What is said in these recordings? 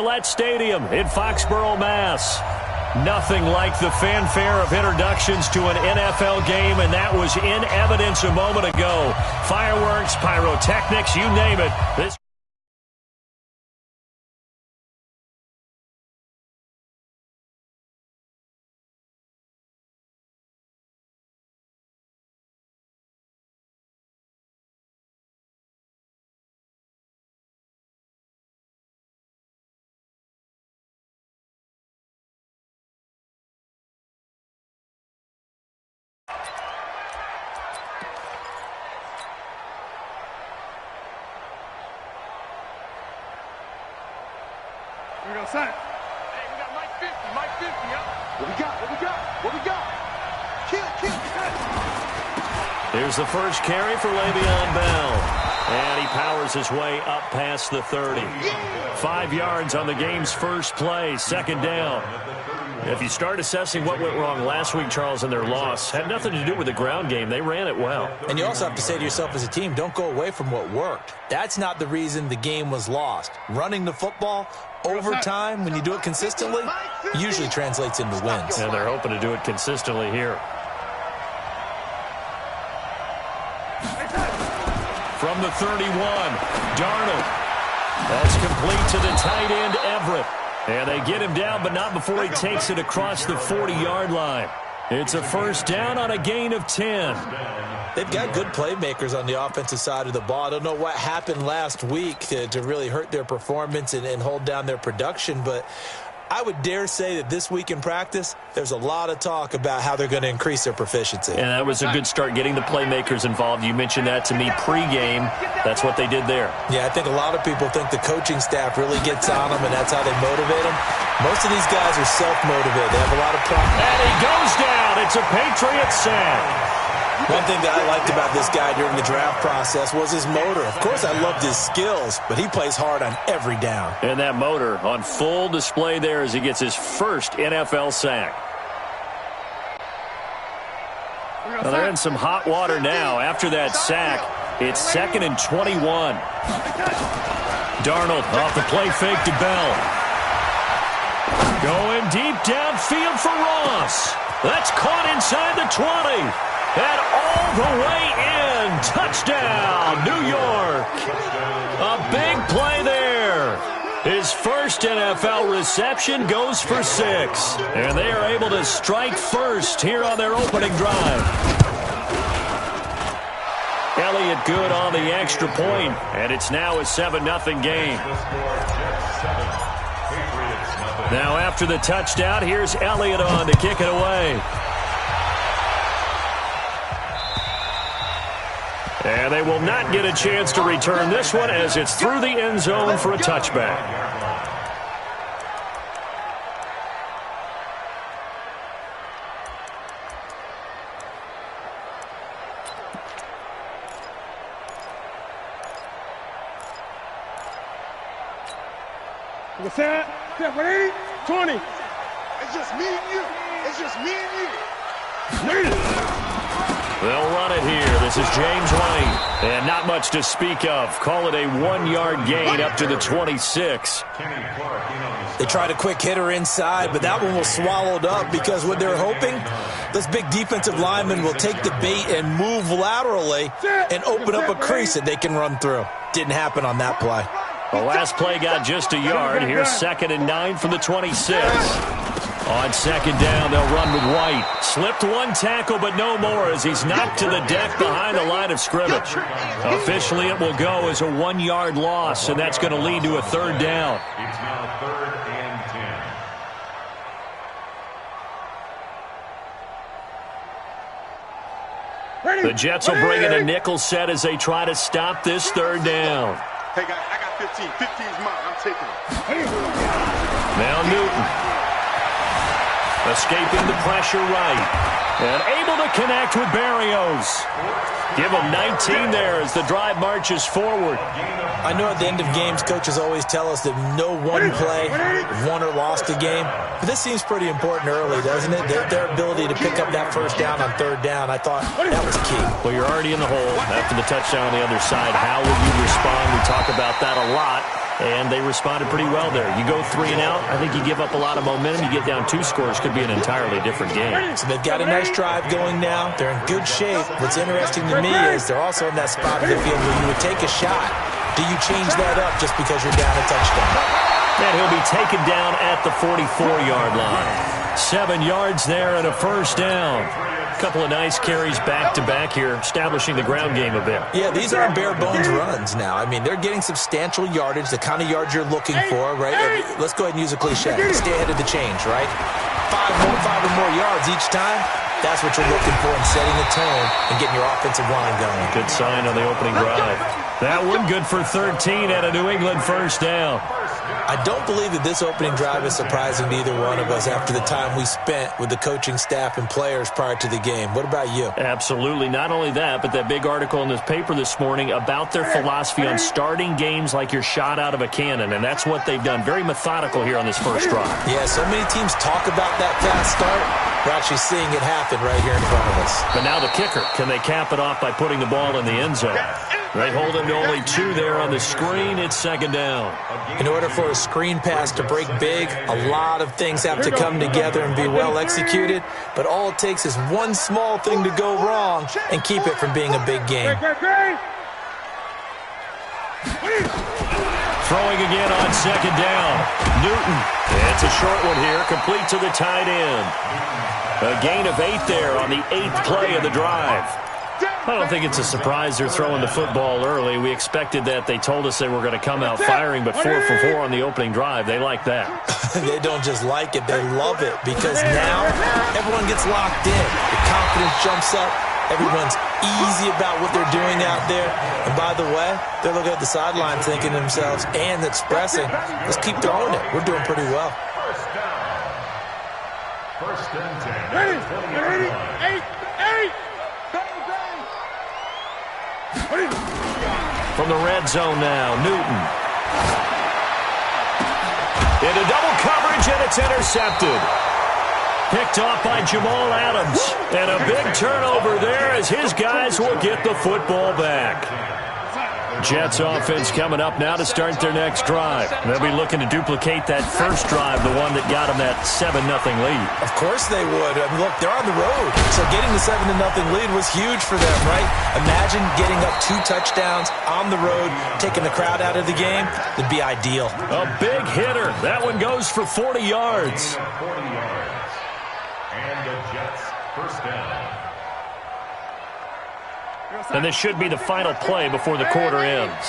Gillette Stadium in Foxborough, Mass. Nothing like the fanfare of introductions to an NFL game, and that was in evidence a moment ago. Fireworks, pyrotechnics, you name it. This Here we go, son. Hey, we got Mike 50, Mike 50, yo. What we got? Kill. Here's the first carry for Le'Veon Bell. And he powers his way up past the 30. 5 yards on the game's first play, second down. If you start assessing what went wrong last week, Charles, in their loss, had nothing to do with the ground game. They ran it well. And you also have to say to yourself as a team, don't go away from what worked. That's not the reason the game was lost. Running the football over time, when you do it consistently, usually translates into wins. And they're hoping to do it consistently here. From the 31, Darnold. That's complete to the tight end, Everett. And they get him down, but not before he takes it across the 40-yard line. It's a first down on a gain of 10. They've got good playmakers on the offensive side of the ball. I don't know what happened last week to really hurt their performance and hold down their production, but I would dare say that this week in practice, there's a lot of talk about how they're going to increase their proficiency. And that was a good start, getting the playmakers involved. You mentioned that to me pregame. That's what they did there. Yeah, I think a lot of people think the coaching staff really gets on them, and that's how they motivate them. Most of these guys are self-motivated. They have a lot of pride. And he goes down. It's a Patriot sack. One thing that I liked about this guy during the draft process was his motor. Of course, I loved his skills, but he plays hard on every down. And that motor on full display there as he gets his first NFL sack. Well, they're in some hot water now. After that sack, it's 2nd and 21. Darnold off the play fake to Bell. Going deep downfield for Ross. That's caught inside the 20. And all the way in. Touchdown, New York. A big play there. His first NFL reception goes for 6. And they are able to strike first here on their opening drive. Elliott good on the extra point, and it's now a 7-0 game. Now after the touchdown, here's Elliott on to kick it away. And they will not get a chance to return this one as it's through the end zone for a touchback. What's that? 180? 20. It's just me and you. They'll run it here. This is James White. And not much to speak of. Call it a 1-yard gain up to the 26. They tried a quick hitter inside, but that one was swallowed up because what they're hoping, this big defensive lineman will take the bait and move laterally and open up a crease that they can run through. Didn't happen on that play. The last play got just a yard. Here's 2nd and 9 from the 26. On second down, they'll run with White. Slipped one tackle, but no more as he's knocked to the deck behind the line of scrimmage. Officially, it will go as a 1-yard loss, and that's going to lead to a third down. It's now 3rd and 10. The Jets will bring in a nickel set as they try to stop this third down. Hey, guys, I got 15. 15's mine. I'm taking it. Now Newton. Escaping the pressure right. And able to connect with Berrios. Give him 19 there as the drive marches forward. I know at the end of games, coaches always tell us that no one play won or lost a game. But this seems pretty important early, doesn't it? Their ability to pick up that first down on third down, I thought that was key. Well, you're already in the hole after the touchdown on the other side. How will you respond? We talk about that a lot. and they responded pretty well there. You go 3 and out, I think you give up a lot of momentum. You get down 2 scores, could be an entirely different game. So they've got a nice drive going now. They're in good shape. What's interesting to me is they're also in that spot of the field where you would take a shot. Do you change that up just because you're down a touchdown? And he'll be taken down at the 44-yard line. 7 yards there and a first down. Couple of nice carries back-to-back here, establishing the ground game a bit. Yeah, these aren't bare-bones runs now. I mean, they're getting substantial yardage, the kind of yards you're looking for, right? Let's go ahead and use a cliche. Stay ahead of the change, right? 5 or more yards each time. That's what you're looking for in setting the tone and getting your offensive line going. Good sign on the opening drive. That one good for 13 at a New England first down. I don't believe that this opening drive is surprising to either one of us after the time we spent with the coaching staff and players prior to the game. What about you? Absolutely. Not only that, but that big article in this paper this morning about their philosophy on starting games like you're shot out of a cannon, and that's what they've done. Very methodical here on this first drive. Yeah, so many teams talk about that fast start. We're actually seeing it happen right here in front of us. But now the kicker. Can they cap it off by putting the ball in the end zone? They hold him to only 2 there on the screen. It's second down. In order for a screen pass to break big, a lot of things have to come together and be well executed. But all it takes is one small thing to go wrong and keep it from being a big game. Throwing again on second down. Newton. It's a short one here, complete to the tight end. A gain of 8 there on the 8th play of the drive. I don't think it's a surprise they're throwing the football early. We expected that. They told us they were going to come out firing, but 4 for 4 on the opening drive. They like that. They don't just like it, they love it, because now everyone gets locked in. The confidence jumps up. Everyone's easy about what they're doing out there. And by the way, they're looking at the sideline thinking to themselves and expressing, let's keep throwing it. We're doing pretty well. First and 10. Ready? 8. From the red zone now, Newton. Into double coverage, and it's intercepted. Picked off by Jamal Adams. And a big turnover there as his guys will get the football back. Jets offense coming up now to start their next drive. They'll be looking to duplicate that first drive, the one that got them that 7-0 lead. Of course they would. I mean, look, they're on the road. So getting the 7-0 lead was huge for them, right? Imagine getting up 2 touchdowns on the road, taking the crowd out of the game. It'd be ideal. A big hitter. That one goes for 40 yards. 40 yards. And the Jets first down. And this should be the final play before the quarter ends.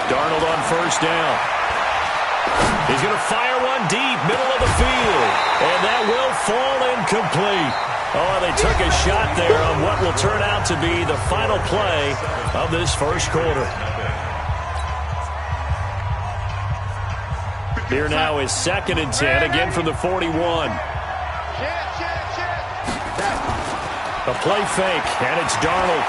Darnold on first down. He's going to fire one deep, middle of the field. And that will fall incomplete. Oh, they took a shot there on what will turn out to be the final play of this first quarter. Here now is 2nd and 10, again from the 41. A play fake, and it's Darnold.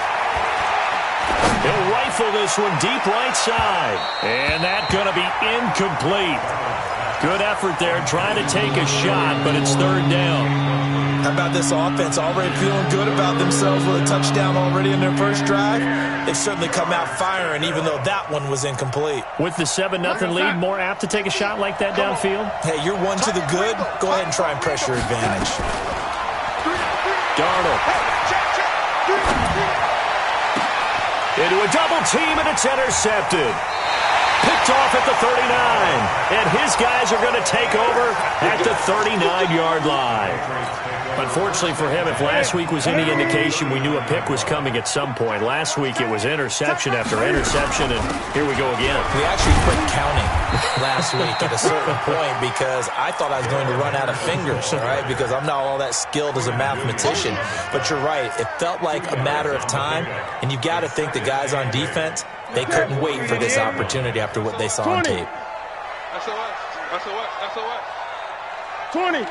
He'll rifle this one deep right side. And that's going to be incomplete. Good effort there, trying to take a shot, but it's 3rd down. How about this offense? Already feeling good about themselves with a touchdown already in their first drive. They've certainly come out firing, even though that one was incomplete. With the 7-0 lead, more apt to take a shot like that downfield? Hey, you're 1 to the good. Go ahead and try and press your advantage. Darnold. Into a double team, and it's intercepted. Picked off at the 39. And his guys are going to take over at the 39-yard line. Unfortunately for him, if last week was any indication, we knew a pick was coming at some point. Last week it was interception after interception, and here we go again. We actually quit counting last week at a certain point because I thought I was going to run out of fingers, all right, because I'm not all that skilled as a mathematician. But you're right. It felt like a matter of time, and you got to think the guys on defense, they couldn't wait for this opportunity after what they saw on tape. SOS. 20.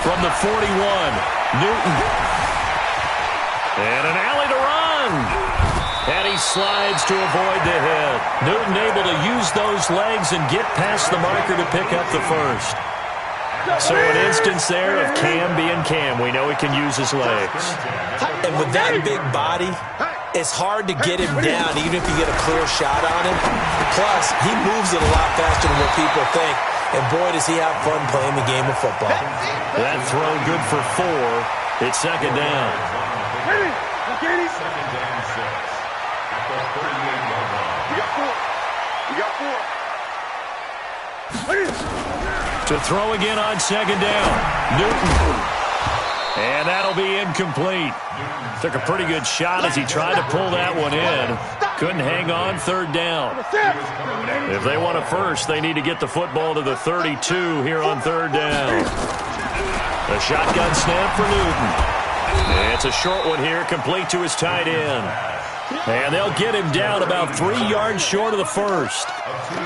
From the 41, Newton. And an alley to run. And he slides to avoid the hit. Newton able to use those legs and get past the marker to pick up the first. So an instance there of Cam being Cam. We know he can use his legs. And with that big body, it's hard to get him down, even if you get a clear shot on him. Plus, he moves it a lot faster than what people think. And boy, does he have fun playing the game of football. That throw good for 4. It's second down. Second down 6. At the 38-yard line. We got 4. We got 4. To throw again on second down. Newton. And that'll be incomplete. Took a pretty good shot as he tried to pull that one in. Couldn't hang on, third down. If they want a first, they need to get the football to the 32 here on third down. A shotgun snap for Newton. It's a short one here, complete to his tight end. And they'll get him down about 3 yards short of the first.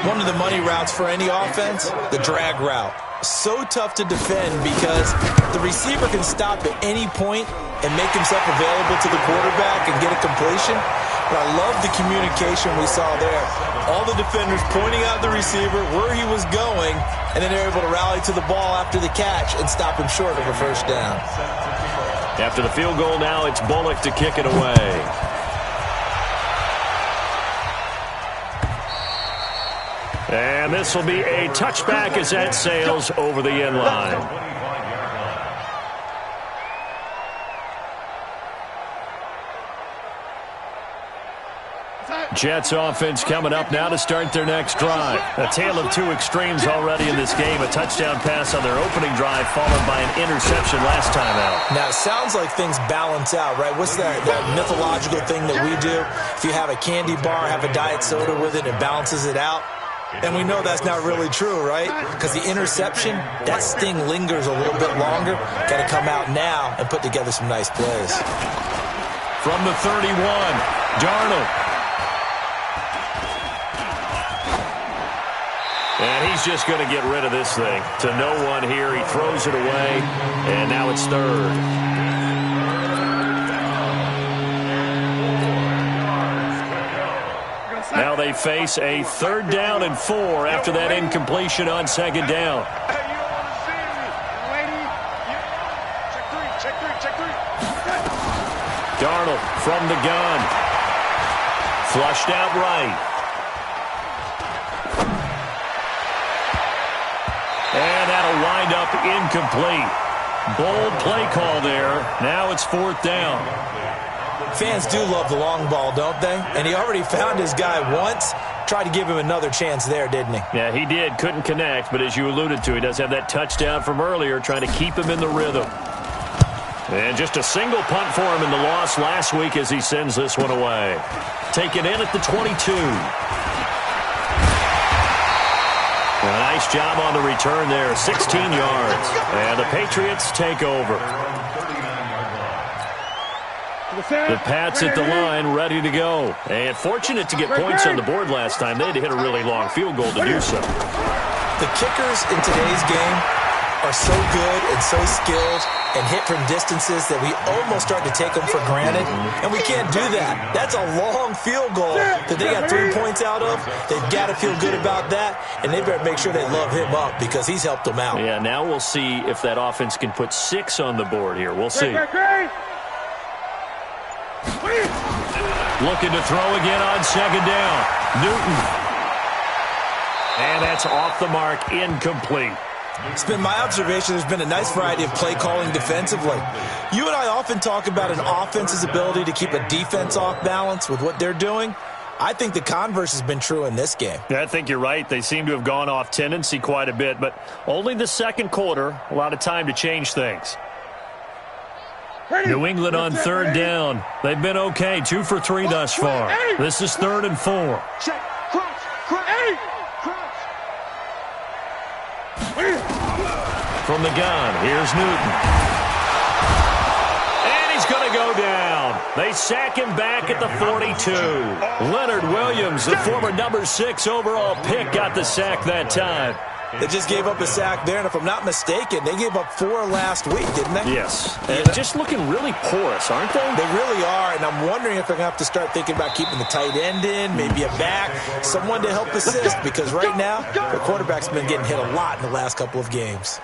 One of the money routes for any offense, the drag route. So tough to defend because the receiver can stop at any point and make himself available to the quarterback and get a completion. But I love the communication we saw there. All the defenders pointing out the receiver, where he was going, and then they're able to rally to the ball after the catch and stop him short of a first down. After the field goal now, it's Bullock to kick it away. And this will be a touchback as that sails over the end line. Jets offense coming up now to start their next drive. A tale of 2 extremes already in this game. A touchdown pass on their opening drive followed by an interception last time out. Now, it sounds like things balance out, right? What's that mythological thing that we do? If you have a candy bar, have a diet soda with it, it balances it out. And we know that's not really true, right? Because the interception, that sting lingers a little bit longer. Got to come out now and put together some nice plays. From the 31, Darnold. And he's just going to get rid of this thing. To no one here. He throws it away. And now it's third. Now they face a 3rd down and 4 after that incompletion on second down. Hey, you don't want to see me. Lady, check 3. Darnold from the gun. Flushed out right. And that'll wind up incomplete. Bold play call there. Now it's 4th down. Fans do love the long ball, don't they? And he already found his guy once. Tried to give him another chance there, didn't he? Yeah, he did. Couldn't connect, but as you alluded to, he does have that touchdown from earlier, trying to keep him in the rhythm. And just a single punt for him in the loss last week as he sends this one away. Taken in at the 22. A nice job on the return there, 16 yards. And the Patriots take over. The Pats at the line, ready to go. And fortunate to get points on the board last time. They had to hit a really long field goal to do so. The kickers in today's game are so good and so skilled and hit from distances that we almost start to take them for granted. And we can't do that. That's a long field goal that they got 3 points out of. They've got to feel good about that, and they better make sure they love him up because he's helped them out. Yeah, now we'll see if that offense can put 6 on the board here. We'll see. Looking to throw again on second down. Newton. And that's off the mark, incomplete. It's been my observation there's been a nice variety of play calling defensively. You and I often talk about an offense's ability to keep a defense off balance with what they're doing. I think the converse has been true in this game. Yeah, I think you're right. They seem to have gone off tendency quite a bit, but only the second quarter, a lot of time to change things. New England on third down. They've been okay, 2 for 3 thus far. This is 3rd and 4. Check. From the gun, here's Newton. And he's going to go down. They sack him back at the 42. Leonard Williams, the former number 6 overall pick, got the sack that time. They just gave up a sack there, and if I'm not mistaken, they gave up 4 last week, didn't they? Yes. And just looking really porous, aren't they? They really are, and I'm wondering if they're going to have to start thinking about keeping the tight end in, maybe a back, someone to help assist, because right now, the quarterback's been getting hit a lot in the last couple of games.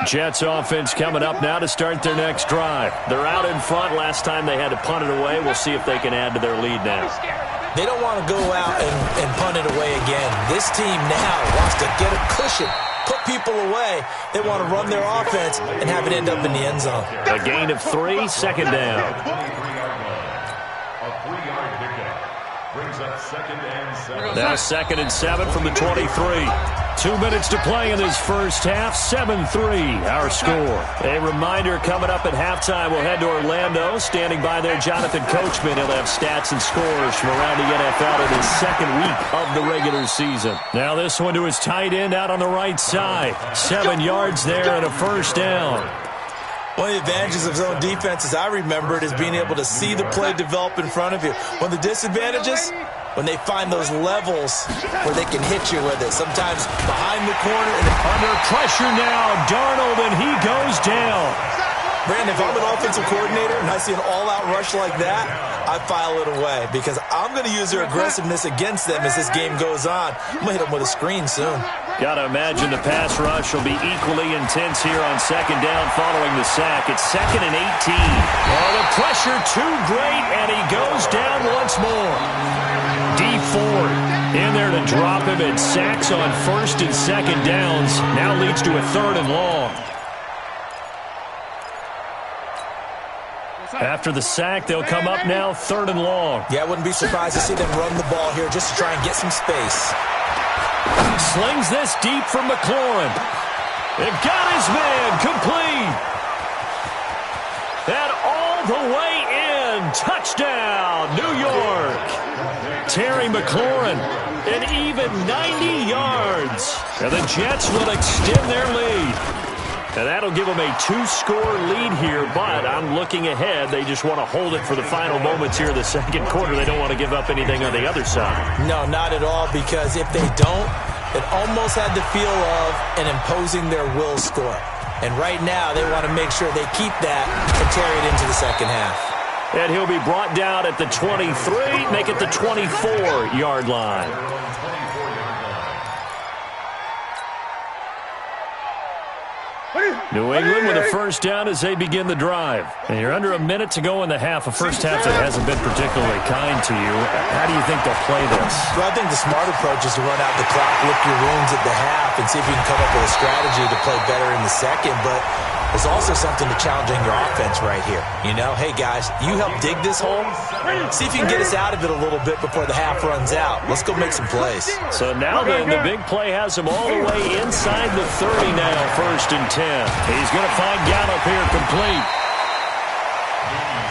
Jets offense coming up now to start their next drive. They're out in front. Last time they had to punt it away. We'll see if they can add to their lead now. They don't want to go out and punt it away again. This team now wants to get a cushion, put people away. They want to run their offense and have it end up in the end zone. A gain of 3, second down. A 3-yard pickup brings up 2nd and 7. Now 2nd and 7 from the 23. 2 minutes to play in this first half. 7-3 our score. A reminder coming up at halftime. We'll head to Orlando. Standing by there, Jonathan Coachman. He'll have stats and scores from around the NFL in his second week of the regular season. Now this one to his tight end out on the right side. 7 yards there and a first down. One of the advantages of zone defense, as I remember it, is being able to see the play develop in front of you. One of the disadvantages, when they find those levels where they can hit you with it. Sometimes behind the corner. And under pressure now, Darnold, and he goes down. Brandon, if I'm an offensive coordinator and I see an all-out rush like that, I file it away because I'm going to use their aggressiveness against them as this game goes on. I'm going to hit them with a screen soon. Got to imagine the pass rush will be equally intense here on second down following the sack. It's 2nd and 18. Oh, the pressure too great, and he goes down once more. D Ford in there to drop him, and sacks on 1st and 2nd downs. Now leads to a 3rd and long. After the sack, they'll come up now 3rd and long. Yeah, I wouldn't be surprised to see them run the ball here just to try and get some space. Slings this deep from McLaurin. They've got his man complete. And all the way in. Touchdown, New York. Terry McLaurin, an even 90 yards. And the Jets will extend their lead. And that'll give them a 2-score lead here, but I'm looking ahead. They just want to hold it for the final moments here in the second quarter. They don't want to give up anything on the other side. No, not at all, because if they don't, it almost had the feel of an imposing their will score. And right now, they want to make sure they keep that and carry it into the second half. And he'll be brought down at the 23, make it the 24-yard line. New England with a first down as they begin the drive. And you're under a minute to go in the half. A first half that hasn't been particularly kind to you. How do you think they'll play this? Well, I think the smart approach is to run out the clock, lick your wounds at the half, and see if you can come up with a strategy to play better in the second. But there's also something to challenging your offense right here. You know, hey, guys, you help dig this hole. See if you can get us out of it a little bit before the half runs out. Let's go make some plays. So now then, the big play has him all the way inside the 30 now, 1st and 10. He's going to find Gallup here complete.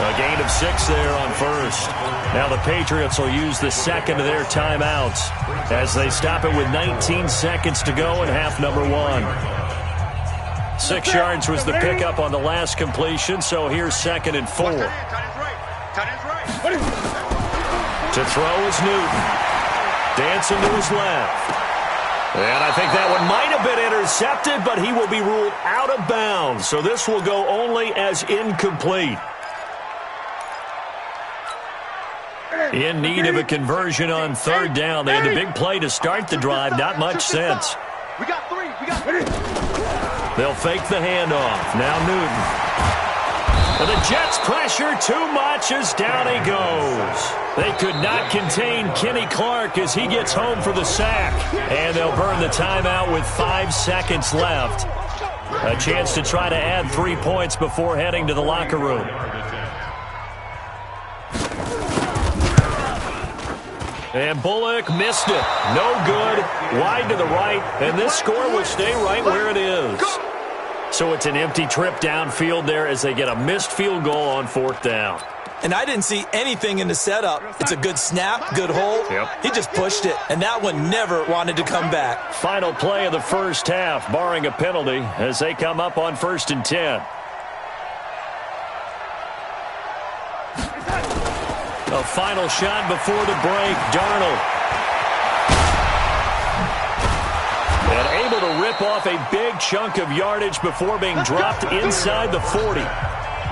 A gain of 6 there on 1st. Now the Patriots will use the second of their timeouts as they stop it with 19 seconds to go in half number 1. 6 yards was the pickup on the last completion, so here's 2nd and 4. To throw is Newton. Dancing to his left. And I think that one might have been intercepted, but he will be ruled out of bounds. So this will go only as incomplete. In need of a conversion on 3rd down. They had a big play to start the drive. Not much sense. We got 3. We got 3. They'll fake the handoff. Now Newton. And the Jets pressure too much as down he goes. They could not contain Kenny Clark as he gets home for the sack. And they'll burn the timeout with 5 seconds left. A chance to try to add 3 points before heading to the locker room. And Bullock missed it. No good. Wide to the right. And this score will stay right where it is. So it's an empty trip downfield there as they get a missed field goal on 4th down. And I didn't see anything in the setup. It's a good snap, good hold. Yep. He just pushed it, and that one never wanted to come back. Final play of the first half, barring a penalty, as they come up on 1st and 10. A final shot before the break. Darnold. And able to rip off a big chunk of yardage before being dropped inside the 40.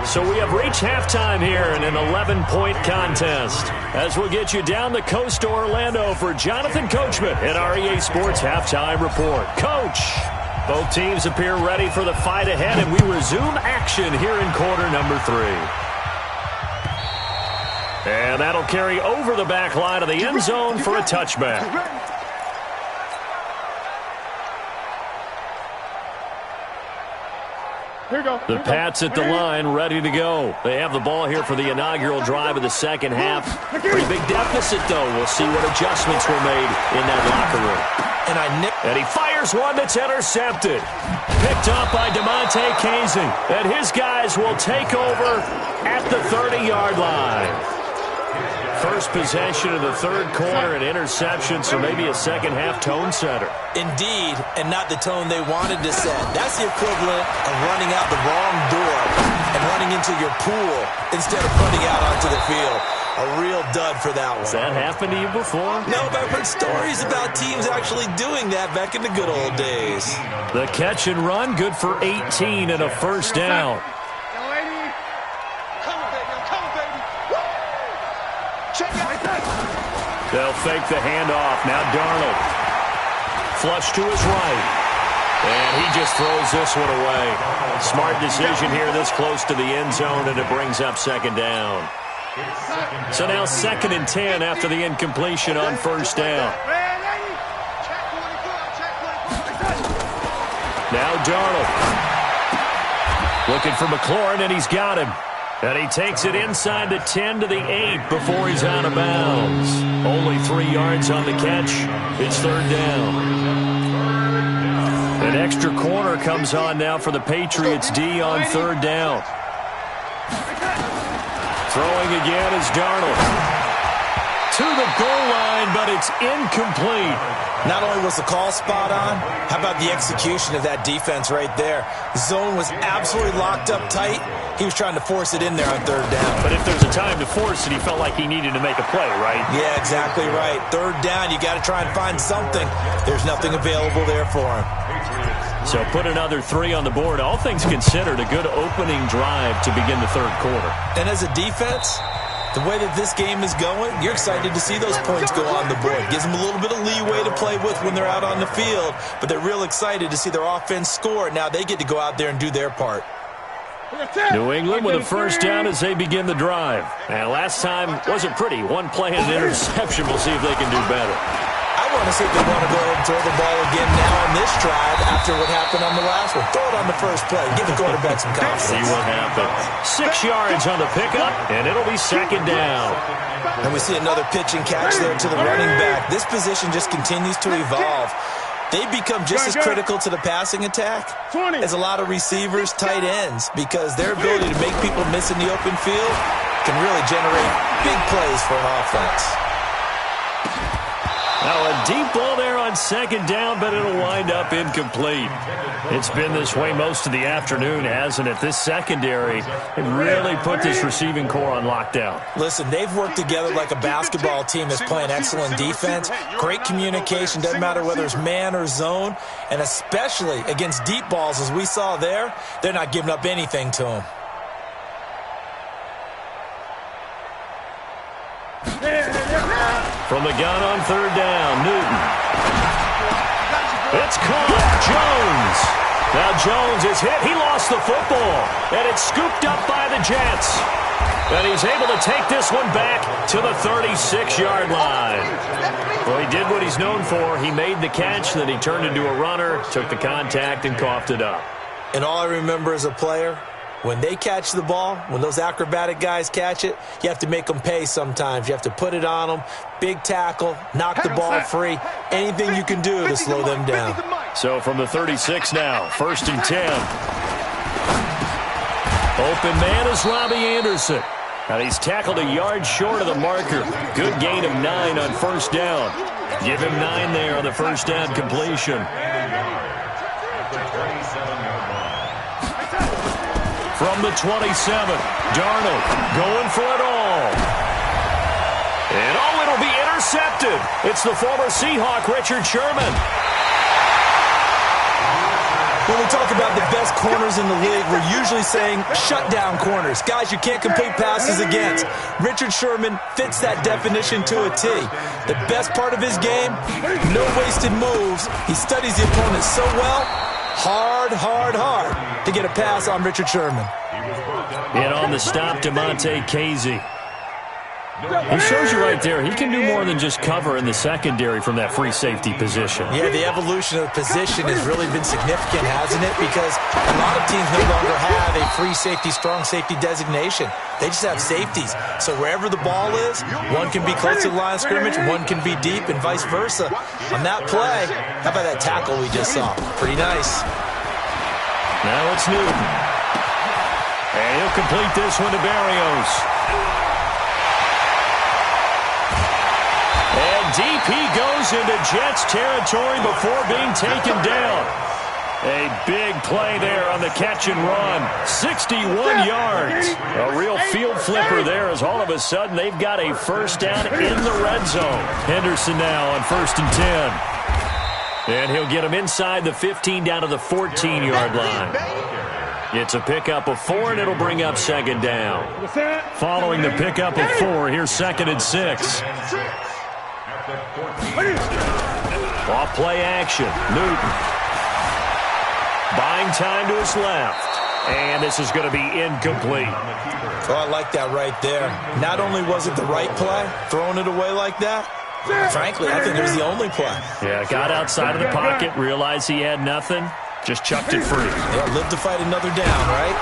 So we have reached halftime here in an 11-point contest. As we'll get you down the coast to Orlando for Jonathan Coachman at our EA Sports Halftime Report. Coach, both teams appear ready for the fight ahead, and we resume action here in quarter number 3. And that'll carry over the back line of the end zone for a touchback. The Pats at the line, ready to go. They have the ball here for the inaugural drive of the second half. Pretty big deficit, though. We'll see what adjustments were made in that locker room. And he fires one that's intercepted. Picked up by DeMonte Casey. And his guys will take over at the 30-yard line. First possession of the third quarter, an interception, so maybe a second-half tone setter. Indeed, and not the tone they wanted to set. That's the equivalent of running out the wrong door and running into your pool instead of running out onto the field. A real dud for that one. Has that happened to you before? No, but I've heard stories about teams actually doing that back in the good old days. The catch and run, good for 18 and a first down. They'll fake the handoff. Now Darnold. Flush to his right. And he just throws this one away. Smart decision here this close to the end zone, and it brings up second down. So now 2nd and 10 after the incompletion on first down. Now Darnold. Looking for McLaurin, and he's got him. And he takes it inside the 10 to the 8 before he's out of bounds. Only 3 yards on the catch. It's third down. An extra corner comes on now for the Patriots D on third down. Throwing again is Darnold. To the goal line, but it's incomplete. Not only was the call spot on, how about the execution of that defense right there? The zone was absolutely locked up tight. He was trying to force it in there on third down. But if there's a time to force it, he felt like he needed to make a play, right? Yeah, exactly right. Third down, you got to try and find something. There's nothing available there for him. So put another 3 on the board. All things considered, a good opening drive to begin the third quarter. And as a defense, the way that this game is going, you're excited to see those points go on the board. Gives them a little bit of leeway to play with when they're out on the field, but they're real excited to see their offense score. Now they get to go out there and do their part. New England with a first down as they begin the drive. And last time wasn't pretty. One play and an interception. We'll see if they can do better. I want to see if they want to go ahead and throw the ball again now on this drive after what happened on the last one. Throw it on the first play. Give the quarterback some confidence. See what happens. 6 yards on the pickup, and it'll be second down. And we see another pitch and catch there to the running back. This position just continues to evolve. They become just as critical to the passing attack as a lot of receivers, tight ends, because their ability to make people miss in the open field can really generate big plays for an offense. Now a deep ball there on second down, but it'll wind up incomplete. It's been this way most of the afternoon, hasn't it? This secondary, it really put this receiving core on lockdown. Listen, they've worked together like a basketball team that's playing excellent defense. Great communication, doesn't matter whether it's man or zone, and especially against deep balls as we saw there, they're not giving up anything to them. From the gun on third down, Newton. It's caught. Jones. Now Jones is hit. He lost the football. And it's scooped up by the Jets. And he's able to take this one back to the 36-yard line. Well, he did what he's known for. He made the catch, then he turned into a runner, took the contact, and coughed it up. And all I remember as a player, when they catch the ball, when those acrobatic guys catch it, you have to make them pay sometimes. You have to put it on them, big tackle, knock the ball free, anything you can do to slow them down. So from the 36 now, 1st and 10. Open man is Robbie Anderson. And he's tackled a yard short of the marker. Good gain of 9 on first down. Give him 9 there on the first down completion. From the 27, Darnold going for it all. And it'll be intercepted. It's the former Seahawk, Richard Sherman. When we talk about the best best corners in the league, we're usually saying shutdown corners, guys you can't complete passes against. Richard Sherman fits that definition to a T. The best part of his game, no wasted moves. He studies the opponent so well, hard to get a pass on Richard Sherman. And on the stop, DeMonte Casey. He shows you right there, he can do more than just cover in the secondary from that free safety position. Yeah, the evolution of the position has really been significant, hasn't it? Because a lot of teams no longer have a free safety, strong safety designation. They just have safeties. So wherever the ball is, one can be close to the line of scrimmage, one can be deep, and vice versa. On that play, how about that tackle we just saw? Pretty nice. Now it's Newton. And he'll complete this one to Barrios. And deep he goes into Jets territory before being taken down. A big play there on the catch and run. 61 yards. A real field flipper there as all of a sudden they've got a first down in the red zone. Henderson now on 1st and 10. And he'll get him inside the 15 down to the 14-yard line. It's a pickup of 4, and it'll bring up 2nd down. Following the pickup of 4, here's 2nd and 6. Off play action. Newton. Buying time to his left. And this is going to be incomplete. Oh, I like that right there. Not only was it the right play, throwing it away like that, frankly, I think it was the only play. Yeah, got outside of the pocket, realized he had nothing, just chucked it free. Yeah, live to fight another down, right?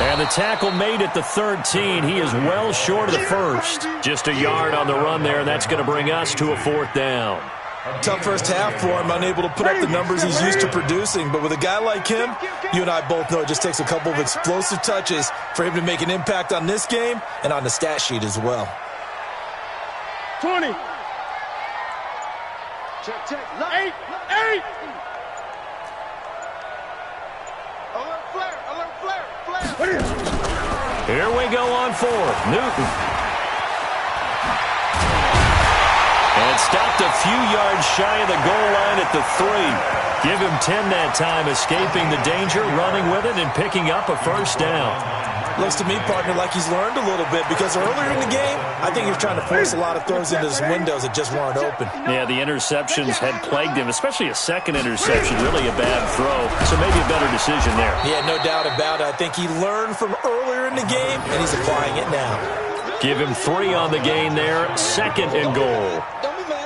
And the tackle made at the 13. He is well short of the first. Just a yard on the run there, and that's going to bring us to a 4th down. Tough first half for him, unable to put up the numbers he's used to producing. But with a guy like him, you and I both know it just takes a couple of explosive touches for him to make an impact on this game and on the stat sheet as well. 20. Check. 8. Alert flare. Here we go on 4th. Newton. And stopped a few yards shy of the goal line at the 3. Give him 10 that time, escaping the danger, running with it, and picking up a first down. Looks to me, partner, like he's learned a little bit because earlier in the game, I think he was trying to force a lot of throws into his windows that just weren't open. Yeah, the interceptions had plagued him, especially a second interception, really a bad throw. So maybe a better decision there. Yeah, no doubt about it. I think he learned from earlier in the game, and he's applying it now. Give him 3 on the gain there, 2nd and goal.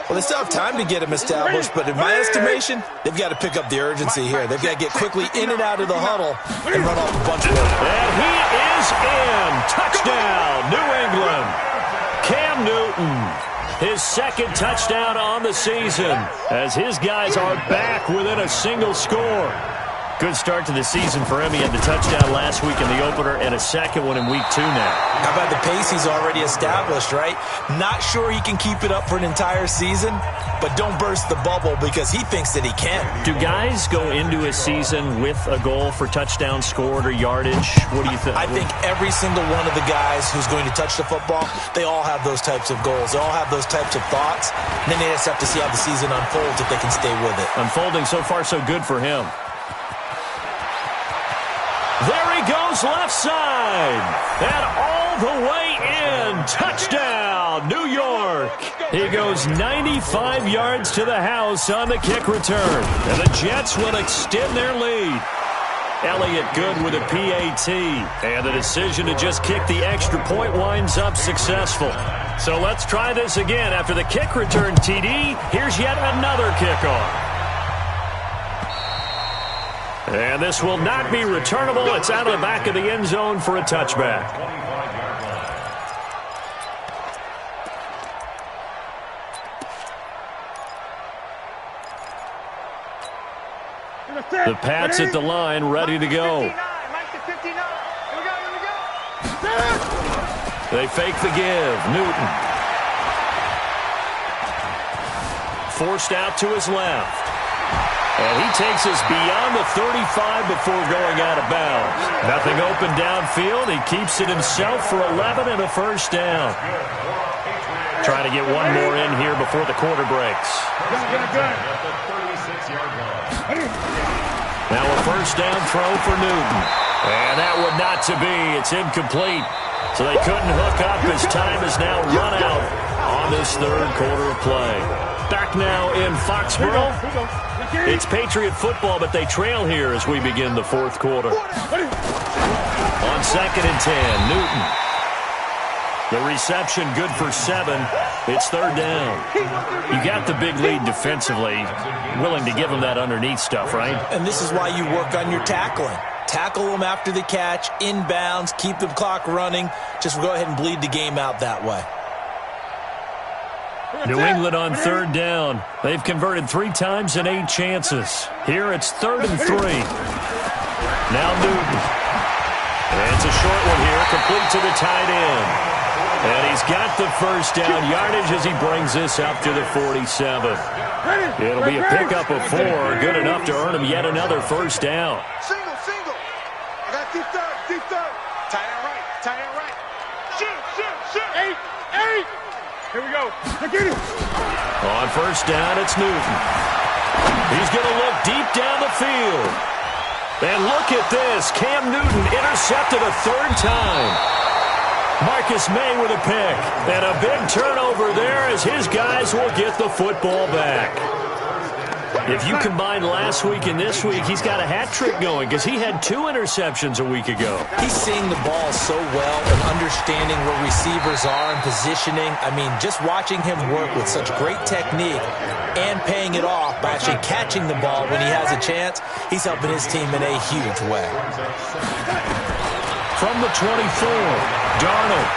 Well, they still have time to get him established, but in my estimation, they've got to pick up the urgency here. They've got to get quickly in and out of the huddle and run off a bunch of work. And he is in. Touchdown, New England. Cam Newton, his 2nd touchdown on the season as his guys are back within a single score. Good start to the season for him. He had the touchdown last week in the opener and a 2nd one in week 2 now. How about the pace he's already established, right? Not sure he can keep it up for an entire season, but don't burst the bubble because he thinks that he can. Do guys go into a season with a goal for touchdown scored or yardage? What do you think? I think every single one of the guys who's going to touch the football, they all have those types of goals. They all have those types of thoughts. And then they just have to see how the season unfolds if they can stay with it. Unfolding so far so good for him. There he goes left side. And all the way in. Touchdown, New York. He goes 95 yards to the house on the kick return. And the Jets will extend their lead. Elliott good with a PAT. And the decision to just kick the extra point winds up successful. So let's try this again. After the kick return, TD, here's yet another kickoff. And this will not be returnable. It's out of the back of the end zone for a touchback. The Pats at the line, ready to go. They fake the give. Newton. Forced out to his left. And he takes us beyond the 35 before going out of bounds. Nothing open downfield. He keeps it himself for 11 and a first down. Trying to get one more in here before the quarter breaks. Now a first down throw for Newton. And that would not to be. It's incomplete. So they couldn't hook up as time is now run out on this third quarter of play. Back now in Foxborough. It's Patriot football, but they trail here as we begin the fourth quarter. On 2nd and 10, Newton. The reception good for 7. It's third down. You got the big lead defensively. Willing to give them that underneath stuff, right? And this is why you work on your tackling. Tackle them after the catch, inbounds, keep the clock running. Just go ahead and bleed the game out that way. New England on third down. They've converted 3 times in 8 chances. Here it's 3rd and 3. Now Newton. And it's a short one here, complete to the tight end. And he's got the first down yardage as he brings this up to the 47. It'll be a pickup of 4, good enough to earn him yet another first down. Single. I got deep third. Tight end right. Shoot. 8. Here we go. Get it. On first down, it's Newton. He's going to look deep down the field. And look at this. Cam Newton intercepted a 3rd time. Marcus May with a pick. And a big turnover there as his guys will get the football back. If you combine last week and this week, he's got a hat trick going because he had 2 interceptions a week ago. He's seeing the ball so well and understanding where receivers are and positioning. I mean, just watching him work with such great technique and paying it off by actually catching the ball when he has a chance, he's helping his team in a huge way. From the 24, Darnold.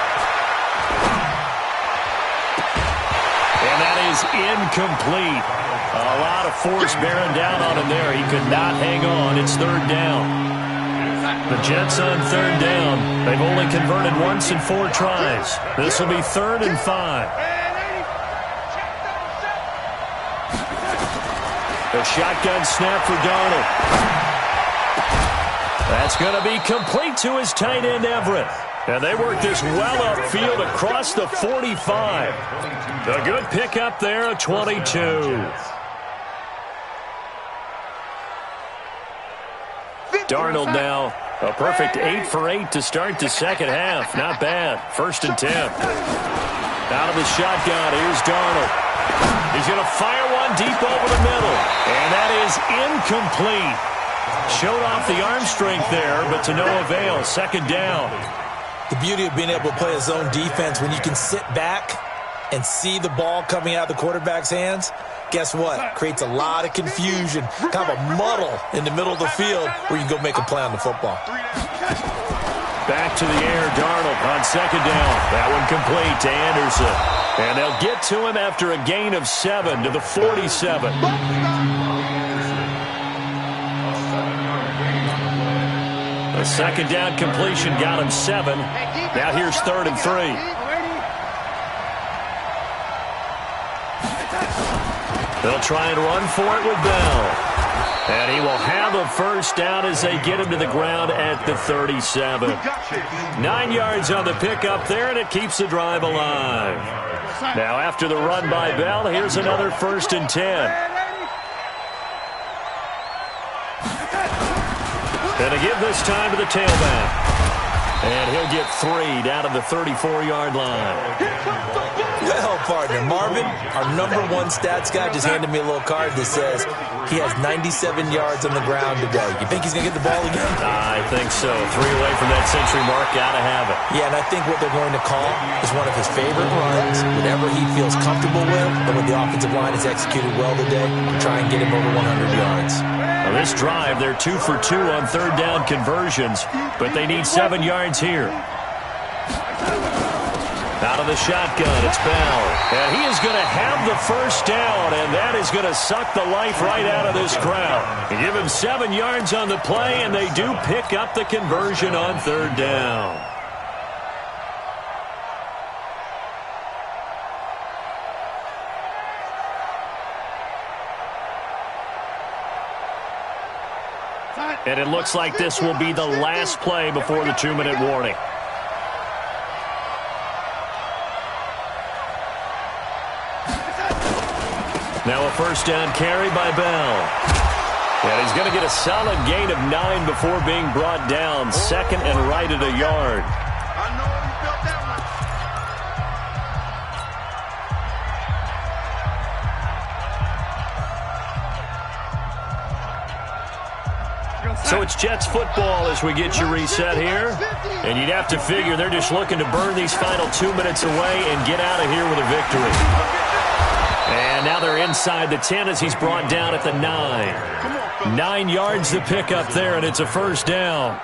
And that is incomplete. A lot of force bearing down on him there. He could not hang on. It's third down. The Jets on third down. They've only converted once in 4 tries. This will be 3rd and 5. A shotgun snap for Darnold. That's going to be complete to his tight end, Everett. And they work this well upfield across the 45. A good pickup there, a 22. Darnold now, a perfect 8 for 8 to start the second half. Not bad. 1st and 10. Out of the shotgun, here's Darnold. He's going to fire one deep over the middle. And that is incomplete. Showed off the arm strength there, but to no avail. 2nd down. The beauty of being able to play a zone defense when you can sit back and see the ball coming out of the quarterback's hands, guess what? Creates a lot of confusion, kind of a muddle in the middle of the field where you can go make a play on the football. Back to the air, Darnold on 2nd down. That one complete to Anderson. And they'll get to him after a gain of 7 to the 47. The 2nd down completion got him 7. Now here's 3rd and 3. They'll try and run for it with Bell. And he will have a first down as they get him to the ground at the 37. 9 yards on the pickup there, and it keeps the drive alive. Now after the run by Bell, here's another 1st and 10. And to give this time to the tailback. And he'll get 3 down to the 34-yard line. Well, partner, Marvin, our #1 stats guy just handed me a little card that says he has 97 yards on the ground today. You think he's going to get the ball again? I think so. 3 away from that century mark. Got to have it. Yeah, and I think what they're going to call is one of his favorite runs, whatever he feels comfortable with, and when the offensive line is executed well today, try and get him over 100 yards. Now this drive, they're 2 for 2 on 3rd down conversions, but they need 7 yards here. Out of the shotgun, it's Bell. And he is going to have the first down, and that is going to suck the life right out of this crowd. They give him 7 yards on the play, and they do pick up the conversion on 3rd down. And it looks like this will be the last play before the 2-minute warning. Now a first down carry by Bell. And he's going to get a solid gain of 9 before being brought down. Second and right at a yard. I know you felt that one. So it's Jets football as we get you reset here. And you'd have to figure they're just looking to burn these final 2 minutes away and get out of here with a victory. And now they're inside the 10 as he's brought down at the 9. 9 yards to pick up there, and it's a first down.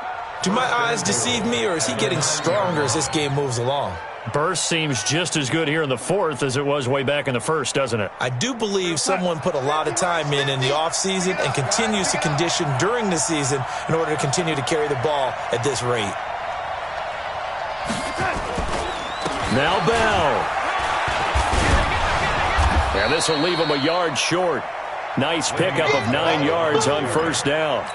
Do my eyes deceive me, or is he getting stronger as this game moves along? Burst seems just as good here in the fourth as it was way back in the first, doesn't it? I do believe someone put a lot of time in the offseason and continues to condition during the season in order to continue to carry the ball at this rate. Now Bell. And this will leave him a yard short. Nice pickup of 9 yards on first down.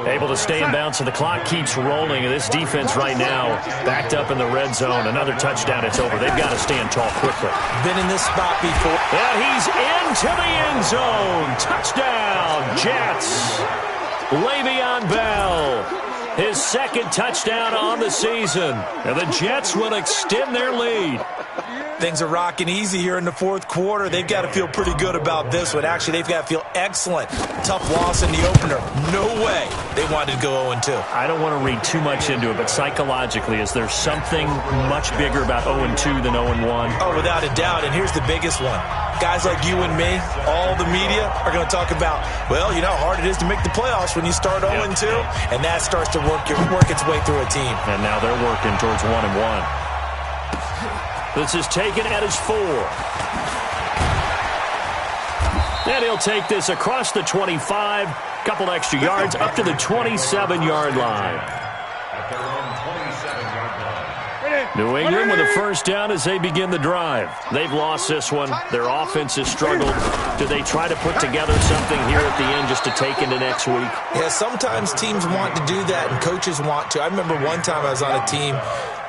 Able to stay in bounds, so the clock keeps rolling. And this defense right now backed up in the red zone. Another touchdown, it's over. They've got to stand tall quickly. Been in this spot before. And he's into the end zone. Touchdown, Jets. Le'Veon Bell. His second touchdown on the season. And the Jets will extend their lead. Things are rocking easy here in the fourth quarter. They've got to feel pretty good about this one. Actually, they've got to feel excellent. Tough loss in the opener. No way they wanted to go 0-2. I don't want to read too much into it, but psychologically, is there something much bigger about 0-2 than 0-1? Oh, without a doubt, and here's the biggest one. Guys like you and me, all the media, are going to talk about, well, you know how hard it is to make the playoffs when you start 0-2, and that starts to work its way through a team. And now they're working towards 1-1. This is taken at his 4. And he'll take this across the 25. Couple extra yards up to the 27-yard line. New England with a first down as they begin the drive. They've lost this one. Their offense has struggled. Do they try to put together something here at the end just to take into next week? Yeah, sometimes teams want to do that and coaches want to. I remember one time I was on a team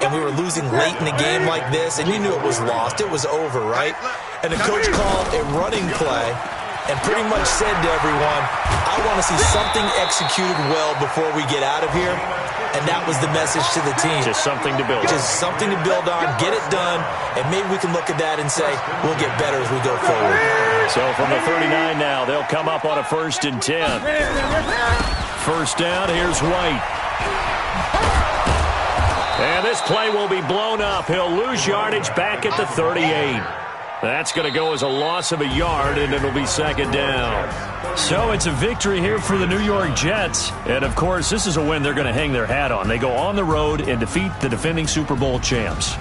and we were losing late in a game like this, and you knew it was lost. It was over, right? And the coach called a running play and pretty much said to everyone, I want to see something executed well before we get out of here. And that was the message to the team. Just something to build on. Just something to build on, get it done, and maybe we can look at that and say, we'll get better as we go forward. So from the 39 now, they'll come up on a 1st and 10. First down, here's White. And this play will be blown up. He'll lose yardage back at the 38. That's going to go as a loss of a yard, and it'll be second down. So it's a victory here for the New York Jets. And, of course, this is a win they're going to hang their hat on. They go on the road and defeat the defending Super Bowl champs.